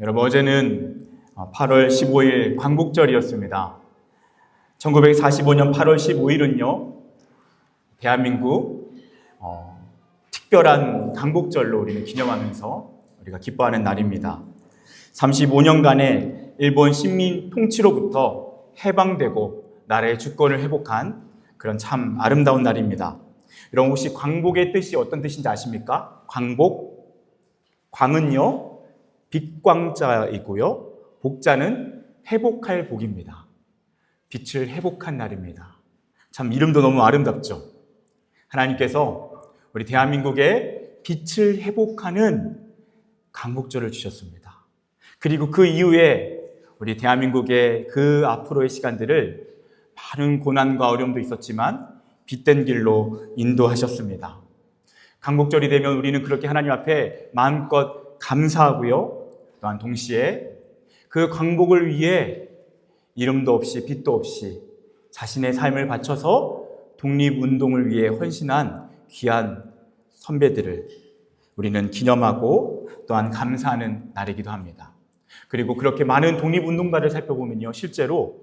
여러분, 어제는 8월 15일 광복절이었습니다. 1945년 8월 15일은요, 대한민국 특별한 광복절로 우리는 기념하면서 우리가 기뻐하는 날입니다. 35년간의 일본 식민 통치로부터 해방되고 나라의 주권을 회복한 그런 참 아름다운 날입니다. 여러분, 혹시 광복의 뜻이 어떤 뜻인지 아십니까? 광복, 광은요 빛광자이고요, 복자는 회복할 복입니다. 빛을 회복한 날입니다. 참 이름도 너무 아름답죠. 하나님께서 우리 대한민국에 빛을 회복하는 광복절을 주셨습니다. 그리고 그 이후에 우리 대한민국의 그 앞으로의 시간들을 많은 고난과 어려움도 있었지만 빛된 길로 인도하셨습니다. 광복절이 되면 우리는 그렇게 하나님 앞에 마음껏 감사하고요, 또한 동시에 그 광복을 위해 이름도 없이 빛도 없이 자신의 삶을 바쳐서 독립운동을 위해 헌신한 귀한 선배들을 우리는 기념하고 또한 감사하는 날이기도 합니다. 그리고 그렇게 많은 독립운동가를 살펴보면요, 실제로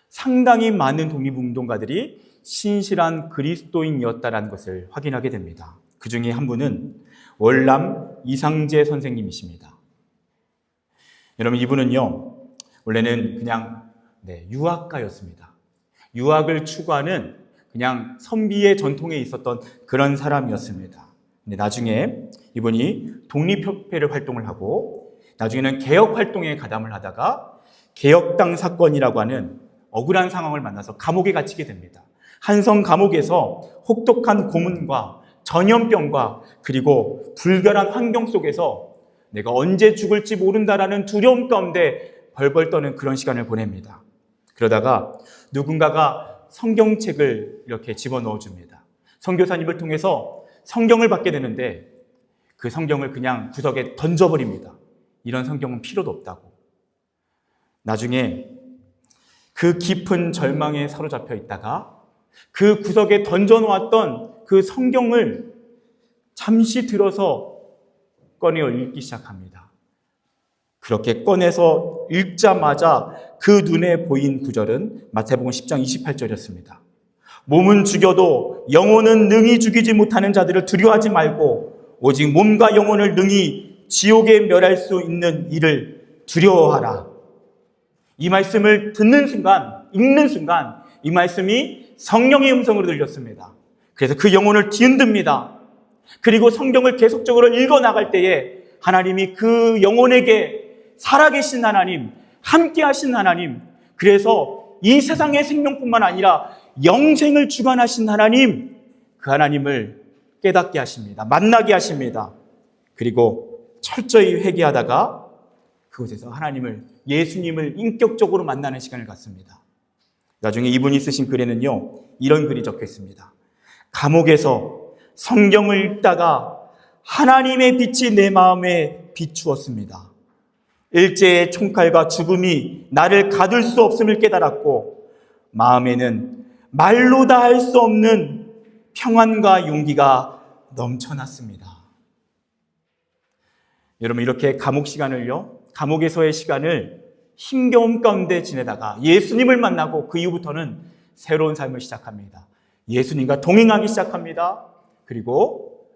상당히 많은 독립운동가들이 신실한 그리스도인이었다는 것을 확인하게 됩니다. 그 중에 한 분은 월남 이상재 선생님이십니다. 여러분, 이분은요, 원래는 그냥 유학가였습니다. 유학을 추구하는 그냥 선비의 전통에 있었던 그런 사람이었습니다. 근데 나중에 이분이 독립협회를 활동을 하고 나중에는 개혁활동에 가담을 하다가 개혁당 사건이라고 하는 억울한 상황을 만나서 감옥에 갇히게 됩니다. 한성 감옥에서 혹독한 고문과 전염병과 그리고 불결한 환경 속에서 내가 언제 죽을지 모른다라는 두려움 가운데 벌벌 떠는 그런 시간을 보냅니다. 그러다가 누군가가 성경책을 이렇게 집어넣어 줍니다. 선교사님을 통해서 성경을 받게 되는데 그 성경을 그냥 구석에 던져버립니다. 이런 성경은 필요도 없다고. 나중에 그 깊은 절망에 사로잡혀 있다가 그 구석에 던져놓았던 그 성경을 잠시 들어서 꺼내 읽기 시작합니다. 그렇게 꺼내서 읽자마자 그 눈에 보인 구절은 마태복음 10장 28절이었습니다. 몸은 죽여도 영혼은 능히 죽이지 못하는 자들을 두려워하지 말고 오직 몸과 영혼을 능히 지옥에 멸할 수 있는 이를 두려워하라. 이 말씀을 듣는 순간, 읽는 순간 이 말씀이 성령의 음성으로 들렸습니다. 그래서 그 영혼을 뒤흔듭니다. 그리고 성경을 계속적으로 읽어나갈 때에 하나님이 그 영혼에게 살아계신 하나님, 함께 하신 하나님, 그래서 이 세상의 생명뿐만 아니라 영생을 주관하신 하나님, 그 하나님을 깨닫게 하십니다. 만나게 하십니다. 그리고 철저히 회개하다가 그곳에서 하나님을, 예수님을 인격적으로 만나는 시간을 갖습니다. 나중에 이분이 쓰신 글에는요, 이런 글이 적혀 있습니다. 감옥에서 성경을 읽다가 하나님의 빛이 내 마음에 비추었습니다. 일제의 총칼과 죽음이 나를 가둘 수 없음을 깨달았고 마음에는 말로 다 할 수 없는 평안과 용기가 넘쳐났습니다. 여러분, 이렇게 감옥 시간을요, 감옥에서의 시간을 힘겨움 가운데 지내다가 예수님을 만나고 그 이후부터는 새로운 삶을 시작합니다. 예수님과 동행하기 시작합니다. 그리고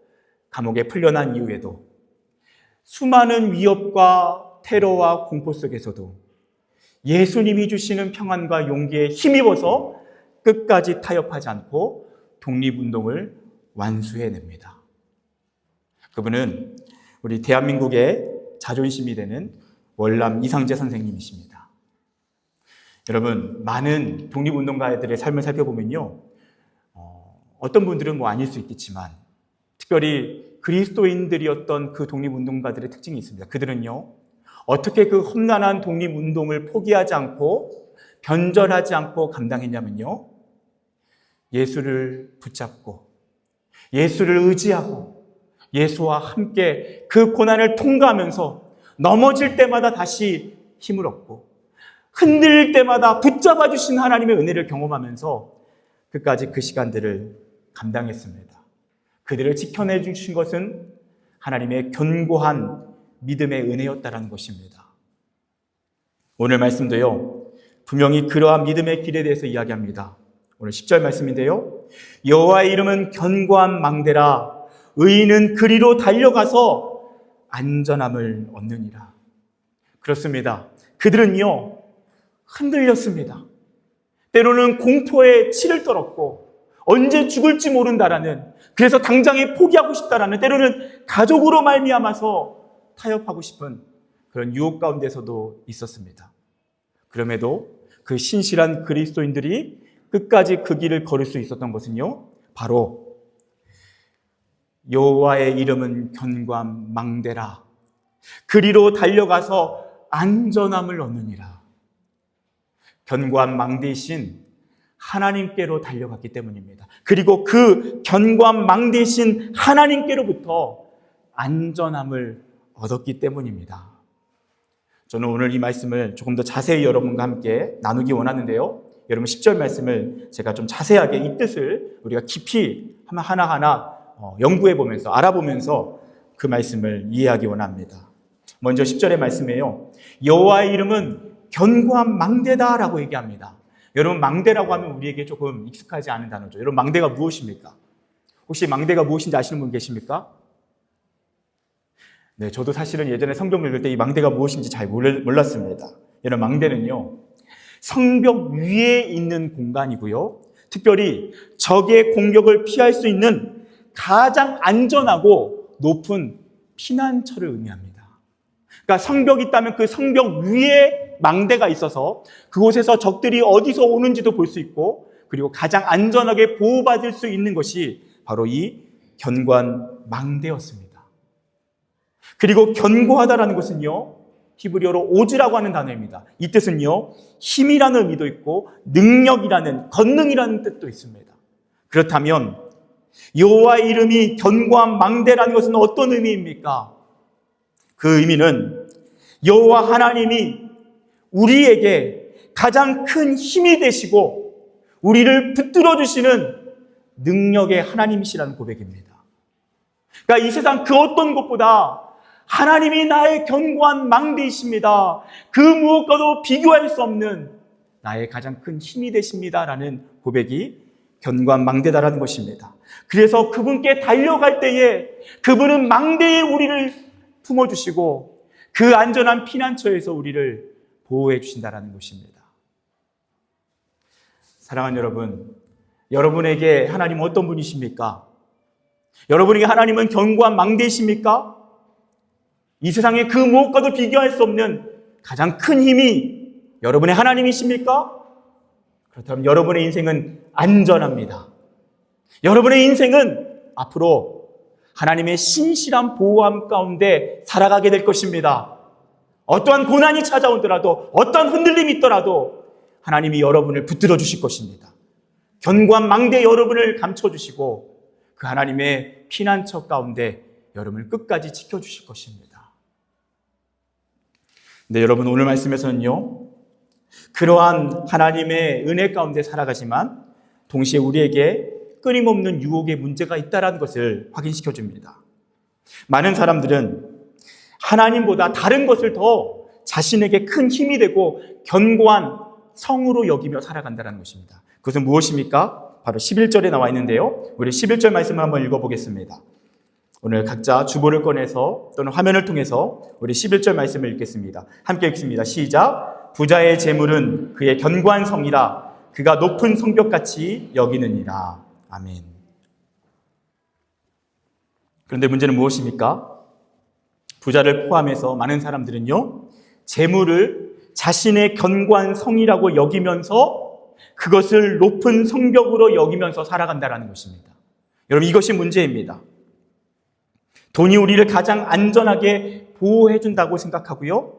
감옥에 풀려난 이후에도 수많은 위협과 테러와 공포 속에서도 예수님이 주시는 평안과 용기에 힘입어서 끝까지 타협하지 않고 독립운동을 완수해냅니다. 그분은 우리 대한민국의 자존심이 되는 월남 이상재 선생님이십니다. 여러분, 많은 독립운동가들의 삶을 살펴보면요, 어떤 분들은 아닐 수 있겠지만 특별히 그리스도인들이었던 그 독립운동가들의 특징이 있습니다. 그들은요, 어떻게 그 험난한 독립운동을 포기하지 않고 변절하지 않고 감당했냐면요, 예수를 붙잡고 예수를 의지하고 예수와 함께 그 고난을 통과하면서 넘어질 때마다 다시 힘을 얻고 흔들릴 때마다 붙잡아 주신 하나님의 은혜를 경험하면서 끝까지 그 시간들을 감당했습니다. 그들을 지켜내 주신 것은 하나님의 견고한 믿음의 은혜였다라는 것입니다. 오늘 말씀도요, 분명히 그러한 믿음의 길에 대해서 이야기합니다. 오늘 10절 말씀인데요. 여호와의 이름은 견고한 망대라. 의인은 그리로 달려가서 안전함을 얻느니라. 그렇습니다. 그들은요, 흔들렸습니다. 때로는 공포에 치를 떨었고 언제 죽을지 모른다라는, 그래서 당장에 포기하고 싶다라는, 때로는 가족으로 말미암아서 타협하고 싶은 그런 유혹 가운데서도 있었습니다. 그럼에도 그 신실한 그리스도인들이 끝까지 그 길을 걸을 수 있었던 것은요, 바로 여호와의 이름은 견고한 망대라. 그리로 달려가서 안전함을 얻느니라. 견고한 망대이신 하나님께로 달려갔기 때문입니다. 그리고 그 견고한 망대이신 하나님께로부터 안전함을 얻었기 때문입니다. 저는 오늘 이 말씀을 조금 더 자세히 여러분과 함께 나누기 원하는데요. 여러분 10절 말씀을 제가 좀 자세하게 이 뜻을 우리가 깊이 하나하나 연구해 보면서, 알아보면서 그 말씀을 이해하기 원합니다. 먼저 10절의 말씀이에요. 여호와의 이름은 견고한 망대다라고 얘기합니다. 여러분, 망대라고 하면 우리에게 조금 익숙하지 않은 단어죠. 여러분, 망대가 무엇입니까? 혹시 망대가 무엇인지 아시는 분 계십니까? 네, 저도 사실은 예전에 성경 읽을 때 이 망대가 무엇인지 잘 몰랐습니다. 여러분, 망대는요, 성벽 위에 있는 공간이고요, 특별히 적의 공격을 피할 수 있는 가장 안전하고 높은 피난처를 의미합니다. 그러니까 성벽이 있다면 그 성벽 위에 망대가 있어서 그곳에서 적들이 어디서 오는지도 볼 수 있고, 그리고 가장 안전하게 보호받을 수 있는 것이 바로 이 견고한 망대였습니다. 그리고 견고하다라는 것은요, 히브리어로 오즈라고 하는 단어입니다. 이 뜻은요, 힘이라는 의미도 있고 능력이라는, 권능이라는 뜻도 있습니다. 그렇다면 여호와의 이름이 견고한 망대라는 것은 어떤 의미입니까? 그 의미는 여호와 하나님이 우리에게 가장 큰 힘이 되시고 우리를 붙들어 주시는 능력의 하나님이시라는 고백입니다. 그러니까 이 세상 그 어떤 것보다 하나님이 나의 견고한 망대이십니다. 그 무엇과도 비교할 수 없는 나의 가장 큰 힘이 되십니다라는 고백이 견고한 망대다라는 것입니다. 그래서 그분께 달려갈 때에 그분은 망대에 우리를 품어주시고 그 안전한 피난처에서 우리를 보호해 주신다라는 것입니다. 사랑하는 여러분, 여러분에게 하나님은 어떤 분이십니까? 여러분에게 하나님은 견고한 망대이십니까? 이 세상에 그 무엇과도 비교할 수 없는 가장 큰 힘이 여러분의 하나님이십니까? 그렇다면 여러분의 인생은 안전합니다. 여러분의 인생은 앞으로 하나님의 신실한 보호함 가운데 살아가게 될 것입니다. 어떠한 고난이 찾아오더라도, 어떠한 흔들림이 있더라도 하나님이 여러분을 붙들어 주실 것입니다. 견고한 망대에 여러분을 감춰주시고 그 하나님의 피난처 가운데 여러분을 끝까지 지켜주실 것입니다. 네, 여러분, 오늘 말씀에서는요, 그러한 하나님의 은혜 가운데 살아가지만 동시에 우리에게 끊임없는 유혹의 문제가 있다는 것을 확인시켜 줍니다. 많은 사람들은 하나님보다 다른 것을 더 자신에게 큰 힘이 되고 견고한 성으로 여기며 살아간다는 것입니다. 그것은 무엇입니까? 바로 11절에 나와 있는데요. 우리 11절 말씀을 한번 읽어보겠습니다. 오늘 각자 주보를 꺼내서 또는 화면을 통해서 우리 11절 말씀을 읽겠습니다. 함께 읽습니다. 시작. 부자의 재물은 그의 견고한 성이라 그가 높은 성벽같이 여기느니라. 아멘. 그런데 문제는 무엇입니까? 부자를 포함해서 많은 사람들은요, 재물을 자신의 견고한 성이라고 여기면서 그것을 높은 성벽으로 여기면서 살아간다는 것입니다. 여러분, 이것이 문제입니다. 돈이 우리를 가장 안전하게 보호해준다고 생각하고요,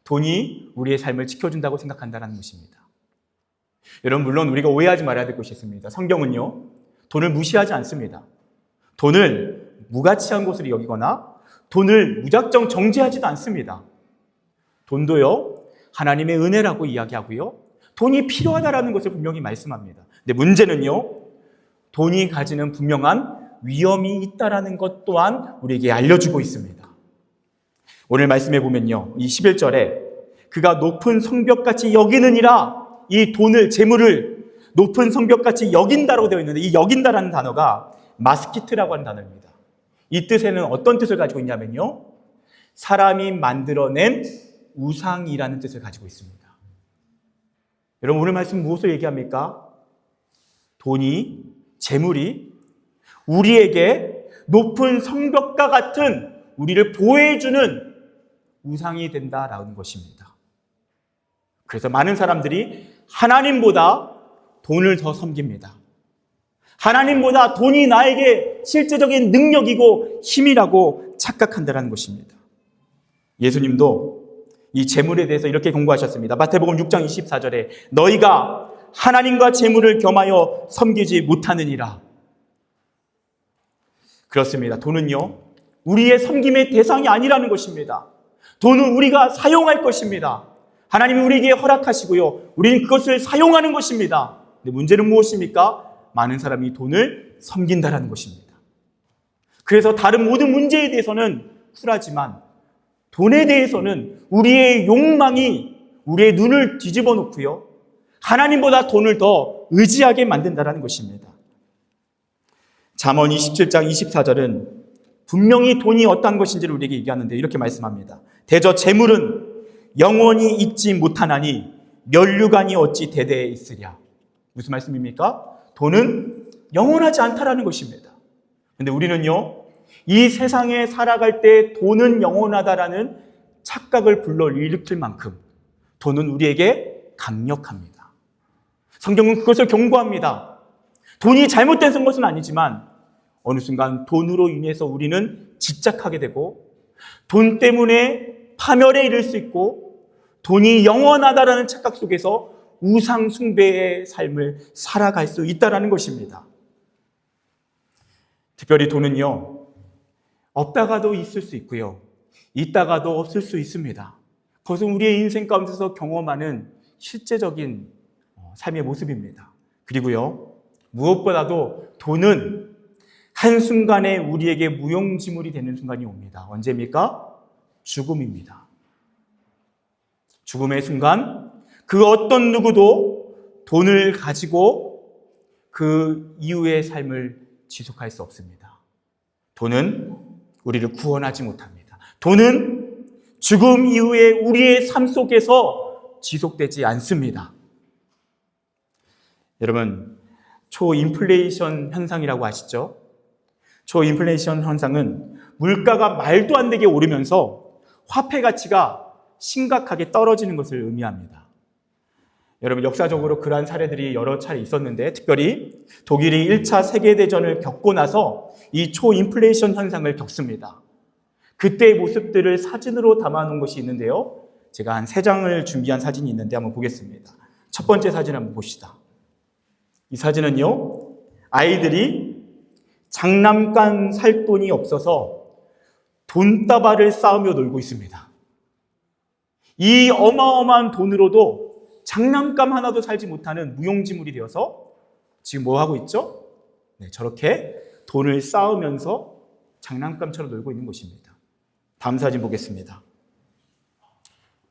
돈이 우리의 삶을 지켜준다고 생각한다는 것입니다. 여러분, 물론 우리가 오해하지 말아야 될 것이 있습니다. 성경은요, 돈을 무시하지 않습니다. 돈을 무가치한 것으로 여기거나 돈을 무작정 정죄하지도 않습니다. 돈도요, 하나님의 은혜라고 이야기하고요, 돈이 필요하다라는 것을 분명히 말씀합니다. 근데 문제는요, 돈이 가지는 분명한 위험이 있다라는 것 또한 우리에게 알려주고 있습니다. 오늘 말씀해 보면요, 이 11절에 그가 높은 성벽같이 여기느니라, 이 돈을, 재물을 높은 성벽같이 여긴다라고 되어 있는데, 이 여긴다라는 단어가 마스키트라고 하는 단어입니다. 이 뜻에는 어떤 뜻을 가지고 있냐면요, 사람이 만들어낸 우상이라는 뜻을 가지고 있습니다. 여러분, 오늘 말씀 무엇을 얘기합니까? 돈이, 재물이 우리에게 높은 성벽과 같은 우리를 보호해주는 우상이 된다라는 것입니다. 그래서 많은 사람들이 하나님보다 돈을 더 섬깁니다. 하나님보다 돈이 나에게 실제적인 능력이고 힘이라고 착각한다는 것입니다. 예수님도 이 재물에 대해서 이렇게 경고하셨습니다. 마태복음 6장 24절에 너희가 하나님과 재물을 겸하여 섬기지 못하느니라. 그렇습니다. 돈은요, 우리의 섬김의 대상이 아니라는 것입니다. 돈은 우리가 사용할 것입니다. 하나님이 우리에게 허락하시고요, 우리는 그것을 사용하는 것입니다. 근데 문제는 무엇입니까? 많은 사람이 돈을 섬긴다라는 것입니다. 그래서 다른 모든 문제에 대해서는 쿨하지만 돈에 대해서는 우리의 욕망이 우리의 눈을 뒤집어 놓고요, 하나님보다 돈을 더 의지하게 만든다라는 것입니다. 잠언 27장 24절은 분명히 돈이 어떠한 것인지를 우리에게 얘기하는데 이렇게 말씀합니다. 대저 재물은 영원히 있지 못하나니 면류관이 어찌 대대에 있으랴. 무슨 말씀입니까? 돈은 영원하지 않다라는 것입니다. 그런데 우리는요, 이 세상에 살아갈 때 돈은 영원하다라는 착각을 불러일으킬 만큼 돈은 우리에게 강력합니다. 성경은 그것을 경고합니다. 돈이 잘못된 것은 아니지만 어느 순간 돈으로 인해서 우리는 집착하게 되고 돈 때문에 파멸에 이를 수 있고 돈이 영원하다라는 착각 속에서 우상 숭배의 삶을 살아갈 수 있다는 것입니다. 특별히 돈은요, 없다가도 있을 수 있고요, 있다가도 없을 수 있습니다. 그것은 우리의 인생 가운데서 경험하는 실제적인 삶의 모습입니다. 그리고요, 무엇보다도 돈은 한순간에 우리에게 무용지물이 되는 순간이 옵니다. 언제입니까? 죽음입니다. 죽음의 순간 그 어떤 누구도 돈을 가지고 그 이후의 삶을 지속할 수 없습니다. 돈은 우리를 구원하지 못합니다. 돈은 죽음 이후에 우리의 삶 속에서 지속되지 않습니다. 여러분, 초인플레이션 현상이라고 아시죠? 초인플레이션 현상은 물가가 말도 안 되게 오르면서 화폐 가치가 심각하게 떨어지는 것을 의미합니다. 여러분, 역사적으로 그러한 사례들이 여러 차례 있었는데 특별히 독일이 1차 세계대전을 겪고 나서 이 초인플레이션 현상을 겪습니다. 그때의 모습들을 사진으로 담아놓은 것이 있는데요, 제가 한 3장을 준비한 사진이 있는데 한번 보겠습니다. 첫 번째 사진 한번 봅시다. 이 사진은요, 아이들이 장난감 살 돈이 없어서 돈다발을 쌓으며 놀고 있습니다. 이 어마어마한 돈으로도 장난감 하나도 살지 못하는 무용지물이 되어서 지금 뭐 하고 있죠? 네, 저렇게 돈을 쌓으면서 장난감처럼 놀고 있는 것입니다. 다음 사진 보겠습니다.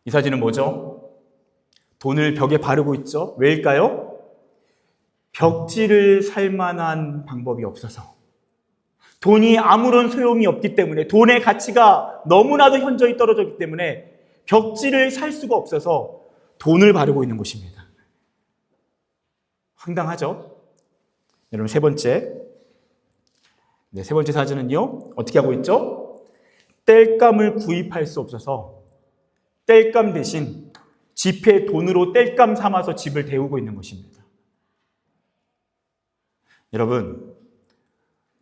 이 사진은 뭐죠? 돈을 벽에 바르고 있죠? 왜일까요? 벽지를 살 만한 방법이 없어서, 돈이 아무런 소용이 없기 때문에, 돈의 가치가 너무나도 현저히 떨어졌기 때문에 벽지를 살 수가 없어서 돈을 바르고 있는 것입니다. 황당하죠? 여러분, 세 번째 사진은요, 어떻게 하고 있죠? 땔감을 구입할 수 없어서 땔감 대신 지폐 돈으로 땔감 삼아서 집을 데우고 있는 것입니다. 여러분,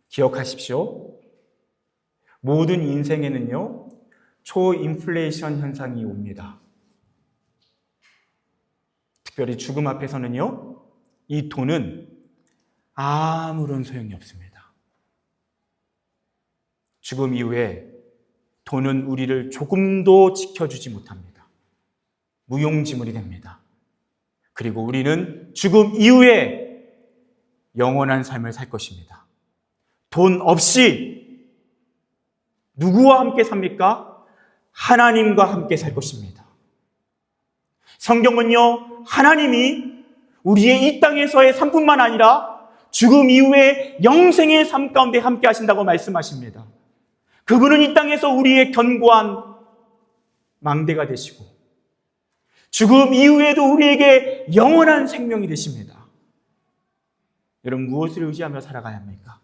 기억하십시오. 모든 인생에는요, 초인플레이션 현상이 옵니다. 특별히 죽음 앞에서는요, 이 돈은 아무런 소용이 없습니다. 죽음 이후에 돈은 우리를 조금도 지켜주지 못합니다. 무용지물이 됩니다. 그리고 우리는 죽음 이후에 영원한 삶을 살 것입니다. 돈 없이 누구와 함께 삽니까? 하나님과 함께 살 것입니다. 성경은요, 하나님이 우리의 이 땅에서의 삶뿐만 아니라 죽음 이후의 영생의 삶 가운데 함께 하신다고 말씀하십니다. 그분은 이 땅에서 우리의 견고한 망대가 되시고 죽음 이후에도 우리에게 영원한 생명이 되십니다. 여러분, 무엇을 의지하며 살아가야 합니까?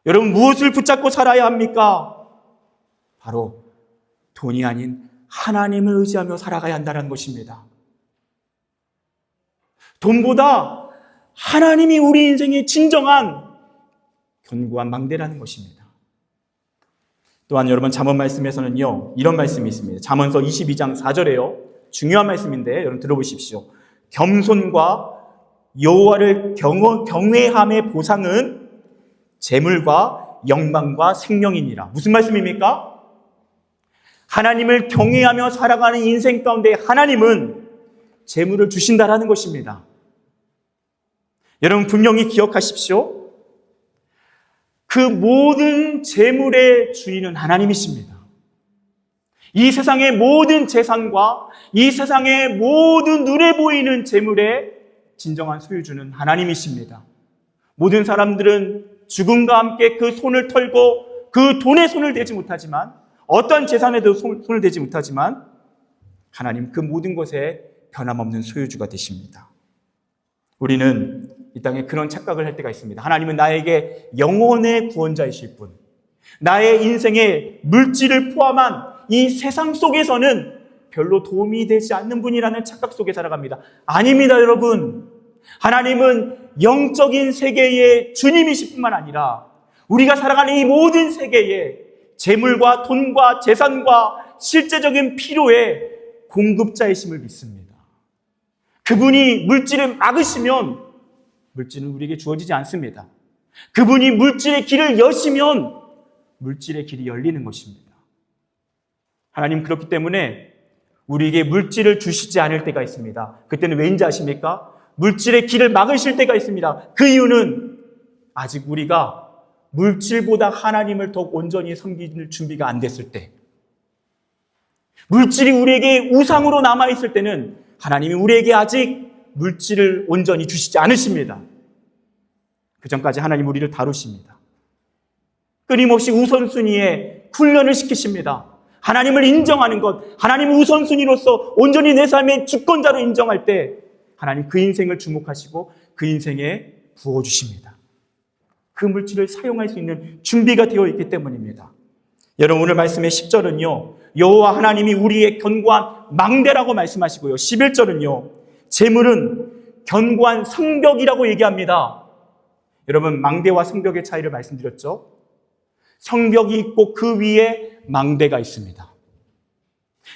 여러분, 무엇을 붙잡고 살아야 합니까? 바로 돈이 아닌 하나님을 의지하며 살아가야 한다는 것입니다. 돈보다 하나님이 우리 인생의 진정한 견고한 망대라는 것입니다. 또한 여러분, 잠언 말씀에서는요, 이런 말씀이 있습니다. 잠언서 22장 4절에요. 중요한 말씀인데 여러분 들어보십시오. 겸손과 여호와를 경외함의 보상은 재물과 영광과 생명이니라. 무슨 말씀입니까? 하나님을 경외하며 살아가는 인생 가운데 하나님은 재물을 주신다라는 것입니다. 여러분 분명히 기억하십시오. 그 모든 재물의 주인은 하나님이십니다. 이 세상의 모든 재산과 이 세상의 모든 눈에 보이는 재물의 진정한 소유주는 하나님이십니다. 모든 사람들은 죽음과 함께 그 손을 털고 그 돈에 손을 대지 못하지만, 어떠한 재산에도 손을 대지 못하지만 하나님 그 모든 것에 변함없는 소유주가 되십니다. 우리는 이 땅에 그런 착각을 할 때가 있습니다. 하나님은 나에게 영혼의 구원자이실 뿐, 나의 인생에 물질을 포함한 이 세상 속에서는 별로 도움이 되지 않는 분이라는 착각 속에 살아갑니다. 아닙니다, 여러분. 하나님은 영적인 세계의 주님이실 뿐만 아니라 우리가 살아가는 이 모든 세계에 재물과 돈과 재산과 실제적인 필요의 공급자이심을 믿습니다. 그분이 물질을 막으시면 물질은 우리에게 주어지지 않습니다. 그분이 물질의 길을 여시면 물질의 길이 열리는 것입니다. 하나님, 그렇기 때문에 우리에게 물질을 주시지 않을 때가 있습니다. 그때는 왜인지 아십니까? 물질의 길을 막으실 때가 있습니다. 그 이유는 아직 우리가 물질보다 하나님을 더욱 온전히 섬길 준비가 안 됐을 때, 물질이 우리에게 우상으로 남아있을 때는 하나님이 우리에게 아직 물질을 온전히 주시지 않으십니다. 그 전까지 하나님 우리를 다루십니다. 끊임없이 우선순위에 훈련을 시키십니다. 하나님을 인정하는 것, 하나님을 우선순위로서 온전히 내 삶의 주권자로 인정할 때 하나님 그 인생을 주목하시고 그 인생에 부어주십니다. 그 물질을 사용할 수 있는 준비가 되어 있기 때문입니다. 여러분, 오늘 말씀의 10절은요, 여호와 하나님이 우리의 견고한 망대라고 말씀하시고요, 11절은요, 재물은 견고한 성벽이라고 얘기합니다. 여러분, 망대와 성벽의 차이를 말씀드렸죠? 성벽이 있고 그 위에 망대가 있습니다.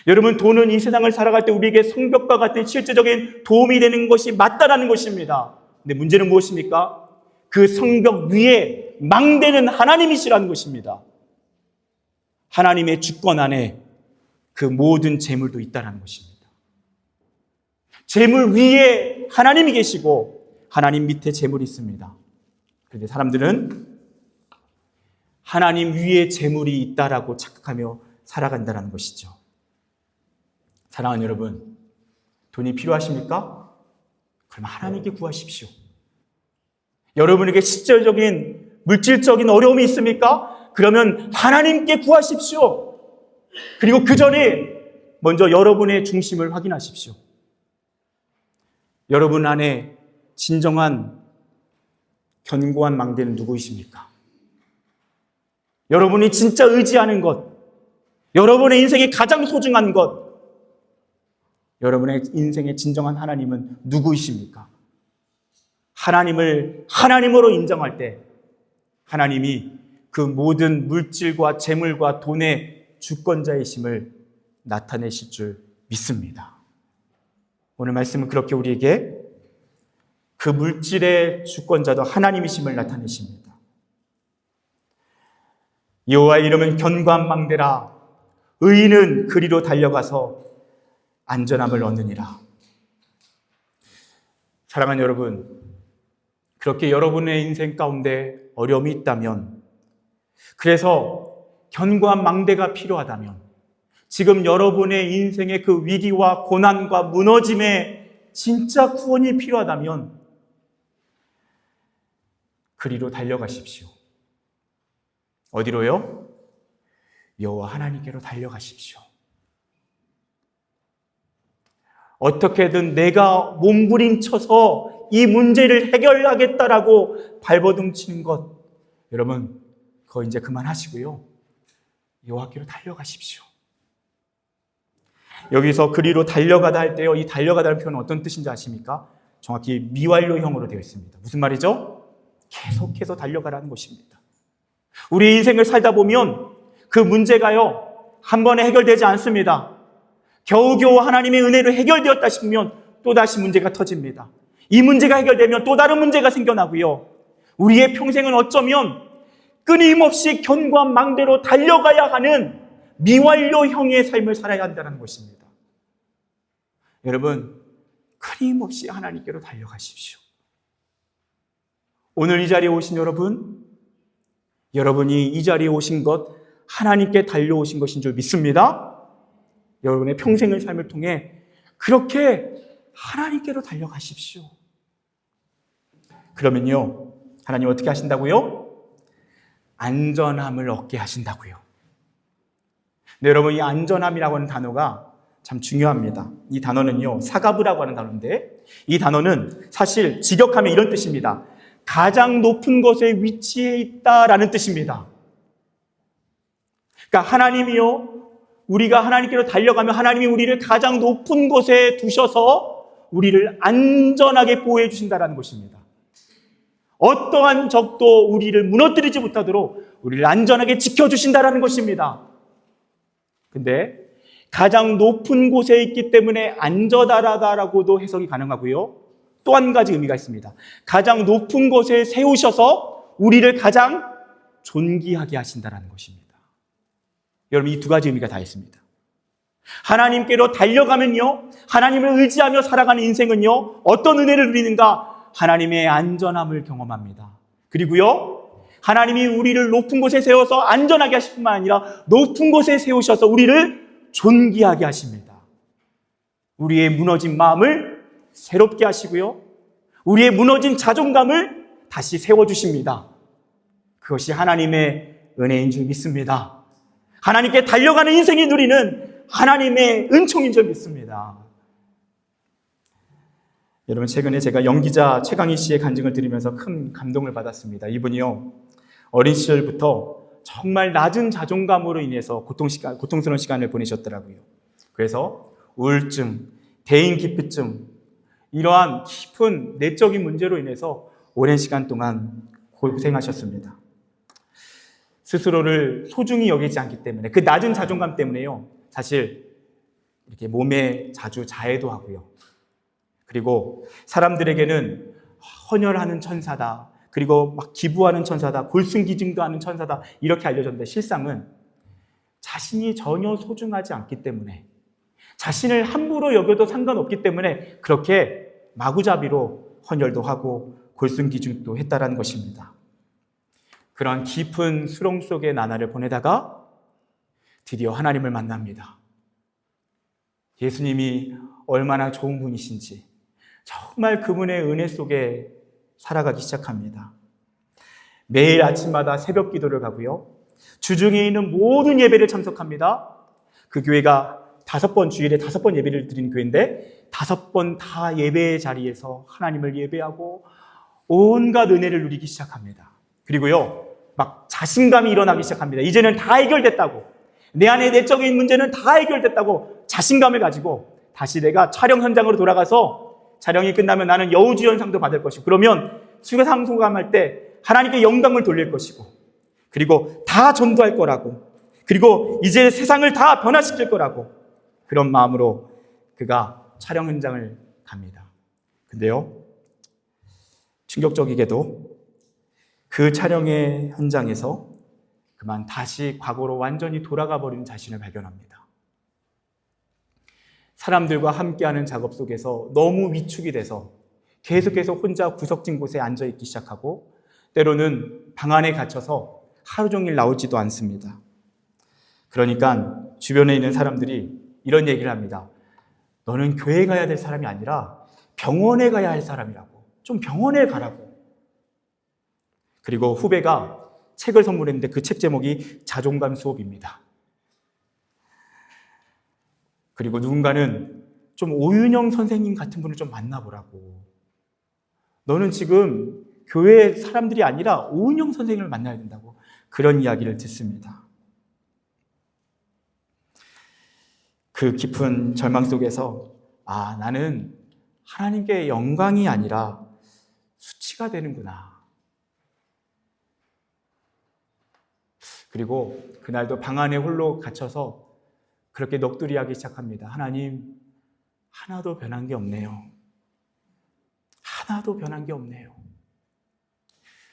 여러분, 돈은 이 세상을 살아갈 때 우리에게 성벽과 같은 실제적인 도움이 되는 것이 맞다라는 것입니다. 근데 문제는 무엇입니까? 그 성벽 위에 망대는 하나님이시라는 것입니다. 하나님의 주권 안에 그 모든 재물도 있다는 것입니다. 재물 위에 하나님이 계시고 하나님 밑에 재물이 있습니다. 그런데 사람들은 하나님 위에 재물이 있다라고 착각하며 살아간다는 것이죠. 사랑하는 여러분, 돈이 필요하십니까? 그럼 하나님께 구하십시오. 여러분에게 실질적인 물질적인 어려움이 있습니까? 그러면 하나님께 구하십시오. 그리고 그 전에 먼저 여러분의 중심을 확인하십시오. 여러분 안에 진정한 견고한 망대는 누구이십니까? 여러분이 진짜 의지하는 것, 여러분의 인생의 가장 소중한 것, 여러분의 인생의 진정한 하나님은 누구이십니까? 하나님을 하나님으로 인정할 때 하나님이 그 모든 물질과 재물과 돈의 주권자이심을 나타내실 줄 믿습니다. 오늘 말씀은 그렇게 우리에게 그 물질의 주권자도 하나님이심을 나타내십니다. 여호와의 이름은 견고한 망대라, 의인은 그리로 달려가서 안전함을 얻느니라. 사랑하는 여러분, 그렇게 여러분의 인생 가운데 어려움이 있다면, 그래서 견고한 망대가 필요하다면, 지금 여러분의 인생의 그 위기와 고난과 무너짐에 진짜 구원이 필요하다면 그리로 달려가십시오. 어디로요? 여호와 하나님께로 달려가십시오. 어떻게든 내가 몸부림쳐서 이 문제를 해결하겠다라고 발버둥 치는 것, 여러분 그거 이제 그만하시고요. 여호와께로 달려가십시오. 여기서 그리로 달려가다 할 때요, 이 달려가다는 표현은 어떤 뜻인지 아십니까? 정확히 미완료형으로 되어 있습니다. 무슨 말이죠? 계속해서 달려가라는 것입니다. 우리 인생을 살다 보면 그 문제가요, 한 번에 해결되지 않습니다. 겨우겨우 하나님의 은혜로 해결되었다 싶으면 또다시 문제가 터집니다. 이 문제가 해결되면 또 다른 문제가 생겨나고요. 우리의 평생은 어쩌면 끊임없이 견고한 망대로 달려가야 하는 미완료형의 삶을 살아야 한다는 것입니다. 여러분, 끊임없이 하나님께로 달려가십시오. 오늘 이 자리에 오신 여러분, 여러분이 이 자리에 오신 것 하나님께 달려오신 것인 줄 믿습니다. 여러분의 평생의 삶을 통해 그렇게 하나님께로 달려가십시오. 그러면요, 하나님 어떻게 하신다고요? 안전함을 얻게 하신다고요. 네, 여러분, 이 안전함이라고 하는 단어가 참 중요합니다. 이 단어는요, 사가브라고 하는 단어인데, 이 단어는 사실 직역하면 이런 뜻입니다. 가장 높은 곳에 위치해 있다라는 뜻입니다. 그러니까 하나님이요, 우리가 하나님께로 달려가면 하나님이 우리를 가장 높은 곳에 두셔서 우리를 안전하게 보호해 주신다는 것입니다. 어떠한 적도 우리를 무너뜨리지 못하도록 우리를 안전하게 지켜주신다는 것입니다. 근데 가장 높은 곳에 있기 때문에 안전하다라고도 해석이 가능하고요. 또 한 가지 의미가 있습니다. 가장 높은 곳에 세우셔서 우리를 가장 존귀하게 하신다는 것입니다. 여러분, 이 두 가지 의미가 다 있습니다. 하나님께로 달려가면요, 하나님을 의지하며 살아가는 인생은요, 어떤 은혜를 누리는가? 하나님의 안전함을 경험합니다. 그리고요, 하나님이 우리를 높은 곳에 세워서 안전하게 하실 뿐만 아니라 높은 곳에 세우셔서 우리를 존귀하게 하십니다. 우리의 무너진 마음을 새롭게 하시고요, 우리의 무너진 자존감을 다시 세워주십니다. 그것이 하나님의 은혜인 줄 믿습니다. 하나님께 달려가는 인생이 누리는 하나님의 은총인 줄 믿습니다. 여러분, 최근에 제가 연기자 최강희 씨의 간증을 들으면서 큰 감동을 받았습니다. 이분이요, 어린 시절부터 정말 낮은 자존감으로 인해서 고통스러운 시간을 보내셨더라고요. 그래서 우울증, 대인기피증, 이러한 깊은 내적인 문제로 인해서 오랜 시간 동안 고생하셨습니다. 스스로를 소중히 여기지 않기 때문에, 그 낮은 자존감 때문에요, 사실 이렇게 몸에 자주 자해도 하고요. 그리고 사람들에게는 헌혈하는 천사다, 그리고 막 기부하는 천사다, 골순기증도 하는 천사다, 이렇게 알려졌는데 실상은 자신이 전혀 소중하지 않기 때문에, 자신을 함부로 여겨도 상관없기 때문에 그렇게 마구잡이로 헌혈도 하고 골순기증도 했다라는 것입니다. 그런 깊은 수렁 속의 나날을 보내다가 드디어 하나님을 만납니다. 예수님이 얼마나 좋은 분이신지 정말 그분의 은혜 속에 살아가기 시작합니다. 매일 아침마다 새벽 기도를 가고요, 주중에 있는 모든 예배를 참석합니다. 그 교회가 주일에 5번 예배를 드리는 교회인데 5번 다 예배의 자리에서 하나님을 예배하고 온갖 은혜를 누리기 시작합니다. 그리고요, 막 자신감이 일어나기 시작합니다. 이제는 다 해결됐다고, 내 안에 내적인 문제는 다 해결됐다고 자신감을 가지고 다시 내가 촬영 현장으로 돌아가서 촬영이 끝나면 나는 여우주연상도 받을 것이고, 그러면 수상 소감할 때 하나님께 영광을 돌릴 것이고, 그리고 다 전도할 거라고, 그리고 이제 세상을 다 변화시킬 거라고, 그런 마음으로 그가 촬영 현장을 갑니다. 근데요, 충격적이게도 그 촬영의 현장에서 그만 다시 과거로 완전히 돌아가 버린 자신을 발견합니다. 사람들과 함께하는 작업 속에서 너무 위축이 돼서 계속해서 혼자 구석진 곳에 앉아있기 시작하고, 때로는 방 안에 갇혀서 하루 종일 나오지도 않습니다. 그러니까 주변에 있는 사람들이 이런 얘기를 합니다. 너는 교회 가야 될 사람이 아니라 병원에 가야 할 사람이라고. 좀 병원에 가라고. 그리고 후배가 책을 선물했는데 그 책 제목이 자존감 수업입니다. 그리고 누군가는 좀 오윤영 선생님 같은 분을 좀 만나보라고. 너는 지금 교회 사람들이 아니라 오윤영 선생님을 만나야 된다고. 그런 이야기를 듣습니다. 그 깊은 절망 속에서 나는 하나님께 영광이 아니라 수치가 되는구나. 그리고 그날도 방 안에 홀로 갇혀서 그렇게 넋두리하기 시작합니다. 하나님, 하나도 변한 게 없네요. 하나도 변한 게 없네요.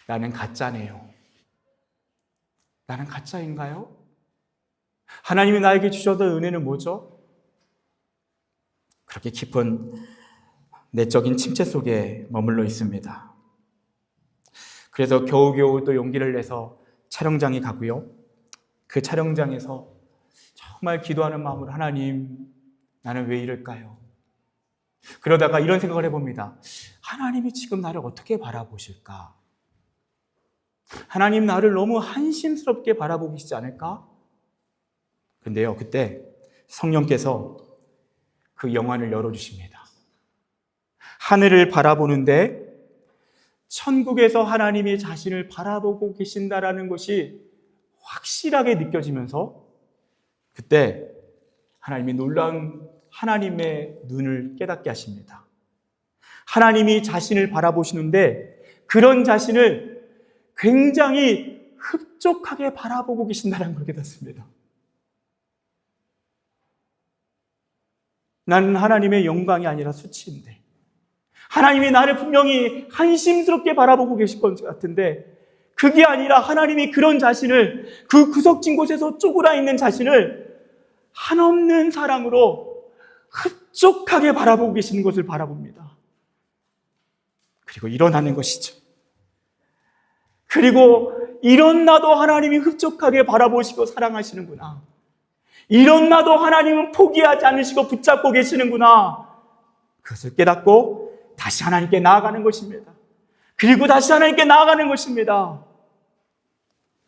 나는 가짜네요. 나는 가짜인가요? 하나님이 나에게 주셨던 은혜는 뭐죠? 그렇게 깊은 내적인 침체 속에 머물러 있습니다. 그래서 겨우겨우 또 용기를 내서 촬영장에 가고요. 그 촬영장에서 정말 기도하는 마음으로 하나님, 나는 왜 이럴까요? 그러다가 이런 생각을 해봅니다. 하나님이 지금 나를 어떻게 바라보실까? 하나님 나를 너무 한심스럽게 바라보고 계시지 않을까? 근데요, 그때 성령께서 그 영안을 열어주십니다. 하늘을 바라보는데 천국에서 하나님이 자신을 바라보고 계신다라는 것이 확실하게 느껴지면서 그때 하나님이 놀라운 하나님의 눈을 깨닫게 하십니다. 하나님이 자신을 바라보시는데 그런 자신을 굉장히 흡족하게 바라보고 계신다는 걸 깨닫습니다. 나는 하나님의 영광이 아니라 수치인데 하나님이 나를 분명히 한심스럽게 바라보고 계실 것 같은데 그게 아니라 하나님이 그런 자신을 그 구석진 곳에서 쪼그라 있는 자신을 한없는 사랑으로 흡족하게 바라보고 계시는 것을 바라봅니다. 그리고 일어나는 것이죠. 그리고 이런 나도 하나님이 흡족하게 바라보시고 사랑하시는구나. 이런 나도 하나님은 포기하지 않으시고 붙잡고 계시는구나. 그것을 깨닫고 다시 하나님께 나아가는 것입니다. 그리고 다시 하나님께 나아가는 것입니다.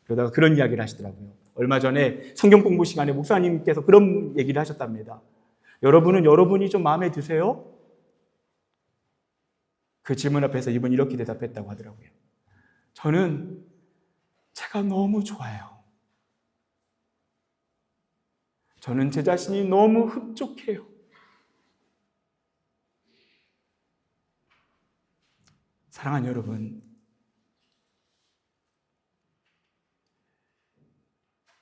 그러다가 그런 이야기를 하시더라고요. 얼마 전에 성경 공부 시간에 목사님께서 그런 얘기를 하셨답니다. 여러분이 좀 마음에 드세요? 그 질문 앞에서 이분이 이렇게 대답했다고 하더라고요. 저는 제가 너무 좋아요. 저는 제 자신이 너무 흡족해요. 사랑하는 여러분,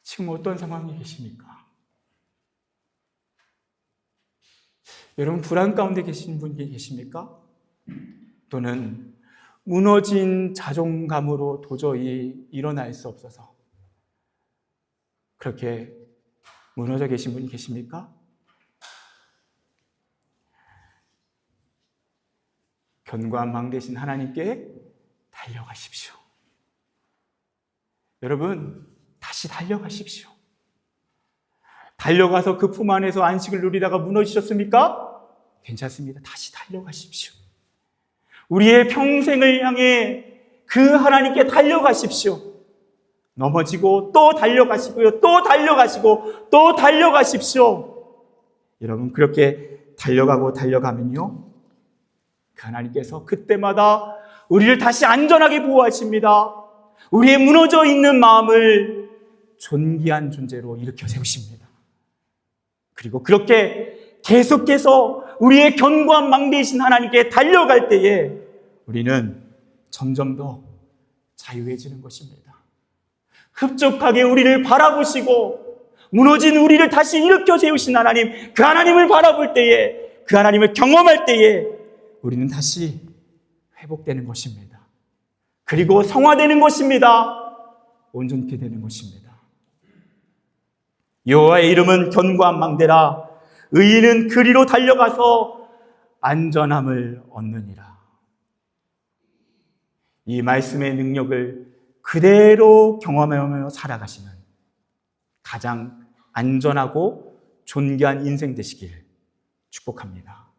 지금 어떤 상황에 계십니까? 여러분 불안 가운데 계신 분 계십니까? 또는 무너진 자존감으로 도저히 일어날 수 없어서 그렇게 무너져 계신 분이 계십니까? 견고한 되신 하나님께 달려가십시오. 여러분, 다시 달려가십시오. 달려가서 그 품 안에서 안식을 누리다가 무너지셨습니까? 괜찮습니다. 다시 달려가십시오. 우리의 평생을 향해 그 하나님께 달려가십시오. 넘어지고 또 달려가시고요. 또 달려가시고 또 달려가십시오. 여러분 그렇게 달려가면요. 그 하나님께서 그때마다 우리를 다시 안전하게 보호하십니다. 우리의 무너져 있는 마음을 존귀한 존재로 일으켜 세우십니다. 그리고 그렇게 계속해서 우리의 견고한 망대이신 하나님께 달려갈 때에 우리는 점점 더 자유해지는 것입니다. 흡족하게 우리를 바라보시고 무너진 우리를 다시 일으켜 세우신 하나님, 그 하나님을 바라볼 때에, 그 하나님을 경험할 때에 우리는 다시 회복되는 것입니다. 그리고 성화되는 것입니다. 온전케 되는 것입니다. 여호와의 이름은 견고한 망대라. 의인은 그리로 달려가서 안전함을 얻느니라. 이 말씀의 능력을 그대로 경험하며 살아가시는 가장 안전하고 존귀한 인생 되시길 축복합니다.